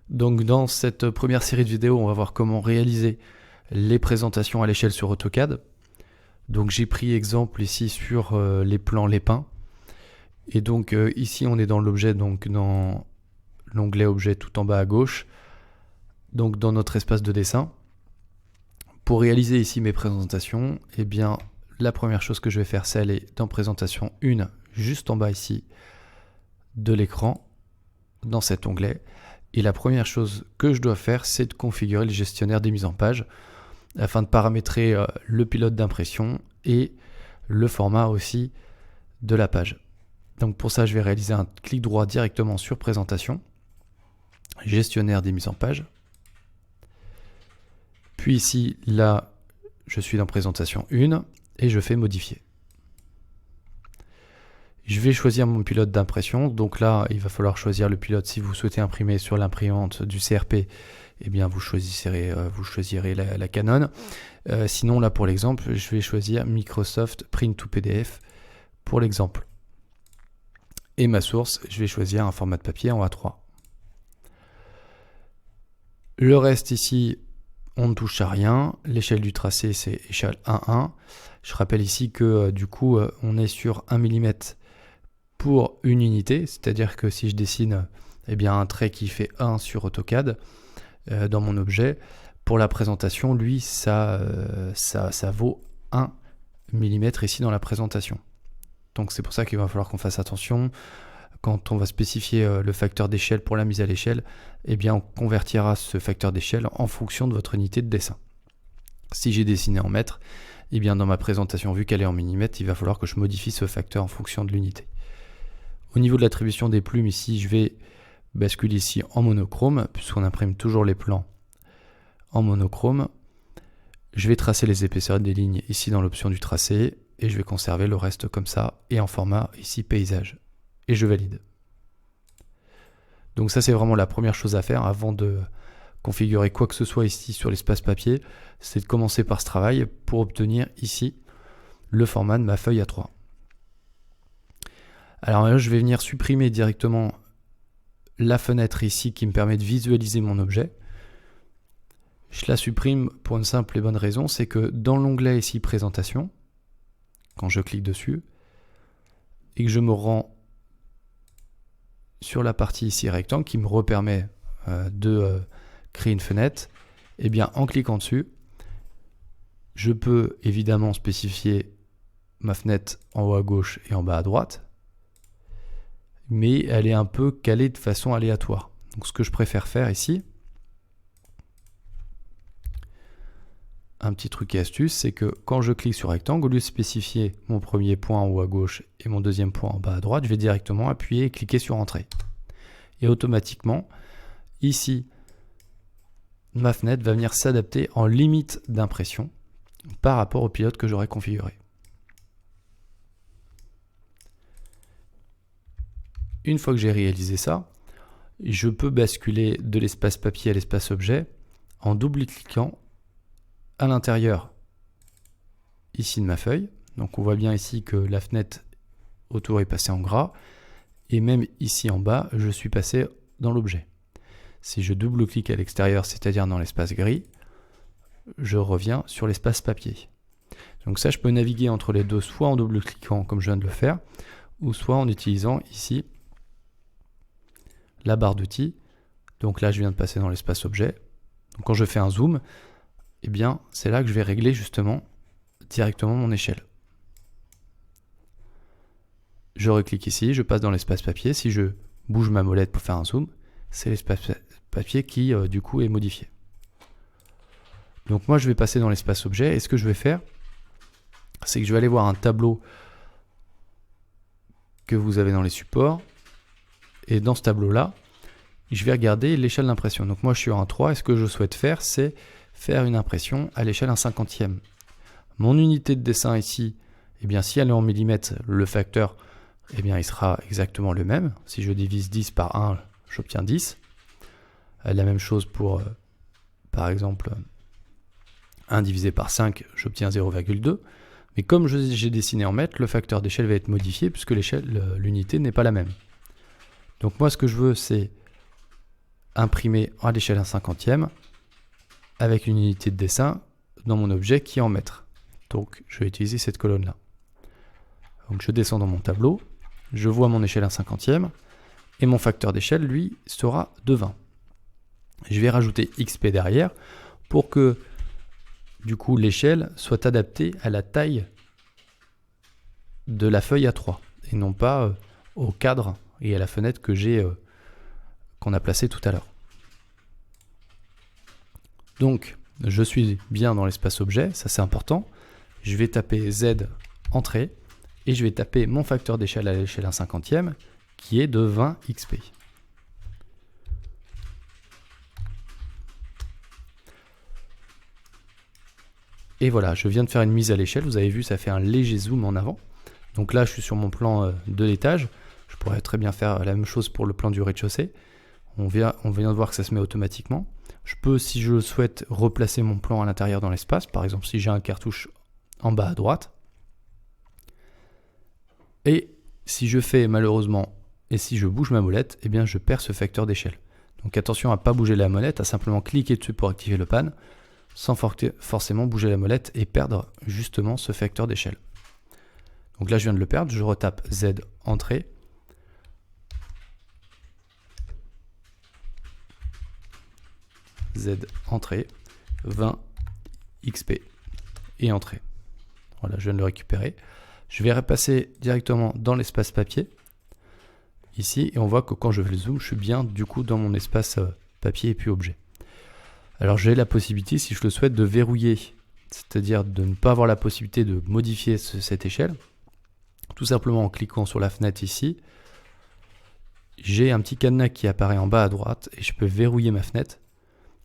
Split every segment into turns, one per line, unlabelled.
Donc dans cette première série de vidéos, on va voir comment réaliser les présentations à l'échelle sur AutoCAD. Donc j'ai pris exemple ici sur les plans Lépin. Et donc ici on est dans l'objet, donc dans l'onglet objet tout en bas à gauche, donc dans notre espace de dessin. Pour réaliser ici mes présentations, eh bien la première chose que je vais faire, c'est aller dans présentation 1, juste en bas ici de l'écran, dans cet onglet. Et la première chose que je dois faire, c'est de configurer le gestionnaire des mises en page afin de paramétrer le pilote d'impression et le format aussi de la page. Donc pour ça, je vais réaliser un clic droit directement sur présentation, gestionnaire des mises en page. Puis ici, là, je suis dans présentation 1 et je fais modifier. Je vais choisir mon pilote d'impression. Donc là, il va falloir choisir le pilote. Si vous souhaitez imprimer sur l'imprimante du CRP, eh bien vous choisirez la Canon. Sinon, là pour l'exemple, je vais choisir Microsoft Print to PDF pour l'exemple. Et ma source, je vais choisir un format de papier en A3. Le reste ici, on ne touche à rien. L'échelle du tracé, c'est échelle 1,1. Je rappelle ici que du coup, on est sur 1 mm pour une unité, c'est-à-dire que si je dessine un trait qui fait 1 sur AutoCAD dans mon objet, pour la présentation, lui, ça vaut 1 mm ici dans la présentation. Donc c'est pour ça qu'il va falloir qu'on fasse attention. Quand on va spécifier le facteur d'échelle pour la mise à l'échelle, eh bien on convertira ce facteur d'échelle en fonction de votre unité de dessin. Si j'ai dessiné en mètres, eh bien dans ma présentation, vu qu'elle est en millimètres, il va falloir que je modifie ce facteur en fonction de l'unité. Au niveau de l'attribution des plumes, ici, je vais basculer ici en monochrome, puisqu'on imprime toujours les plans en monochrome. Je vais tracer les épaisseurs des lignes ici dans l'option du tracé, et je vais conserver le reste comme ça, et en format ici paysage. Et je valide. Donc ça, c'est vraiment la première chose à faire avant de configurer quoi que ce soit ici sur l'espace papier, c'est de commencer par ce travail pour obtenir ici le format de ma feuille A3. Alors là, je vais venir supprimer directement la fenêtre ici qui me permet de visualiser mon objet. Je la supprime pour une simple et bonne raison, c'est que dans l'onglet ici présentation, quand je clique dessus, et que je me rends sur la partie ici rectangle qui me permet de créer une fenêtre, et bien en cliquant dessus, je peux évidemment spécifier ma fenêtre en haut à gauche et en bas à droite, mais elle est un peu calée de façon aléatoire. Donc ce que je préfère faire ici, un petit truc et astuce, c'est que quand je clique sur rectangle, au lieu de spécifier mon premier point en haut à gauche et mon deuxième point en bas à droite, je vais directement appuyer et cliquer sur Entrée. Et automatiquement, ici, ma fenêtre va venir s'adapter en limite d'impression par rapport au pilote que j'aurai configuré. Une fois que j'ai réalisé ça, je peux basculer de l'espace papier à l'espace objet en double-cliquant à l'intérieur ici de ma feuille. Donc on voit bien ici que la fenêtre autour est passée en gras et même ici en bas je suis passé dans l'objet. Si je double-clique à l'extérieur, c'est-à-dire dans l'espace gris, je reviens sur l'espace papier. Donc ça, je peux naviguer entre les deux, soit en double-cliquant comme je viens de le faire, ou soit en utilisant ici la barre d'outils. Donc là je viens de passer dans l'espace objet. Donc quand je fais un zoom, eh bien, c'est là que je vais régler justement directement mon échelle. Je reclique ici, je passe dans l'espace papier. Si je bouge ma molette pour faire un zoom, c'est l'espace papier qui du coup est modifié. Donc moi je vais passer dans l'espace objet et ce que je vais faire, c'est que je vais aller voir un tableau que vous avez dans les supports et dans ce tableau là, je vais regarder l'échelle d'impression. Donc moi je suis en 3 et ce que je souhaite faire, c'est faire une impression à l'échelle 1/50e. Mon unité de dessin ici, eh bien, si elle est en millimètres, le facteur, eh bien, il sera exactement le même. Si je divise 10 par 1, j'obtiens 10. La même chose pour, par exemple, 1 divisé par 5, j'obtiens 0,2. Mais comme j'ai dessiné en mètres, le facteur d'échelle va être modifié puisque l'unité n'est pas la même. Donc moi, ce que je veux, c'est imprimer à l'échelle 1/50 avec une unité de dessin dans mon objet qui est en mètres. Donc je vais utiliser cette colonne-là. Donc je descends dans mon tableau, je vois mon échelle 1/50 et mon facteur d'échelle, lui, sera de 20. Je vais rajouter XP derrière pour que du coup l'échelle soit adaptée à la taille de la feuille A3 et non pas au cadre et à la fenêtre que qu'on a placé tout à l'heure. Donc je suis bien dans l'espace objet, ça c'est important. Je vais taper Z entrée et je vais taper mon facteur d'échelle à l'échelle 1/50 qui est de 20 XP. Et voilà, je viens de faire une mise à l'échelle, vous avez vu, ça fait un léger zoom en avant. Donc là, je suis sur mon plan de l'étage. Je pourrais très bien faire la même chose pour le plan du rez-de-chaussée. On vient de voir que ça se met automatiquement. Je peux, si je souhaite, replacer mon plan à l'intérieur dans l'espace. Par exemple, si j'ai un cartouche en bas à droite. Et si je fais malheureusement, et si je bouge ma molette, eh bien je perds ce facteur d'échelle. Donc attention à ne pas bouger la molette, à simplement cliquer dessus pour activer le pan, sans forcément bouger la molette et perdre justement ce facteur d'échelle. Donc là je viens de le perdre, je retape Z entrée. Z entrée, 20 XP et entrée. Voilà, je viens de le récupérer. Je vais repasser directement dans l'espace papier, ici, et on voit que quand je fais le zoom, je suis bien du coup dans mon espace papier et puis objet. Alors j'ai la possibilité, si je le souhaite, de verrouiller, c'est-à-dire de ne pas avoir la possibilité de modifier cette échelle. Tout simplement en cliquant sur la fenêtre ici, j'ai un petit cadenas qui apparaît en bas à droite et je peux verrouiller ma fenêtre.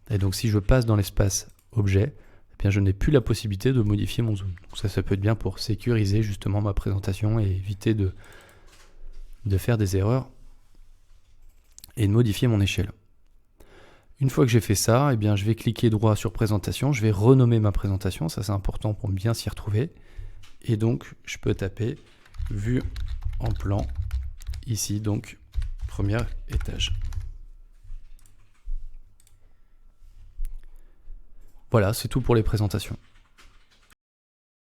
Et donc si je passe dans l'espace objet, eh bien je n'ai plus la possibilité de modifier mon zoom. Donc ça peut être bien pour sécuriser justement ma présentation et éviter de faire des erreurs et de modifier mon échelle. Une fois que j'ai fait ça, eh bien je vais cliquer droit sur présentation, je vais renommer ma présentation, ça c'est important pour bien s'y retrouver. Et donc je peux taper vue en plan, ici donc premier étage. Voilà, c'est tout pour les présentations.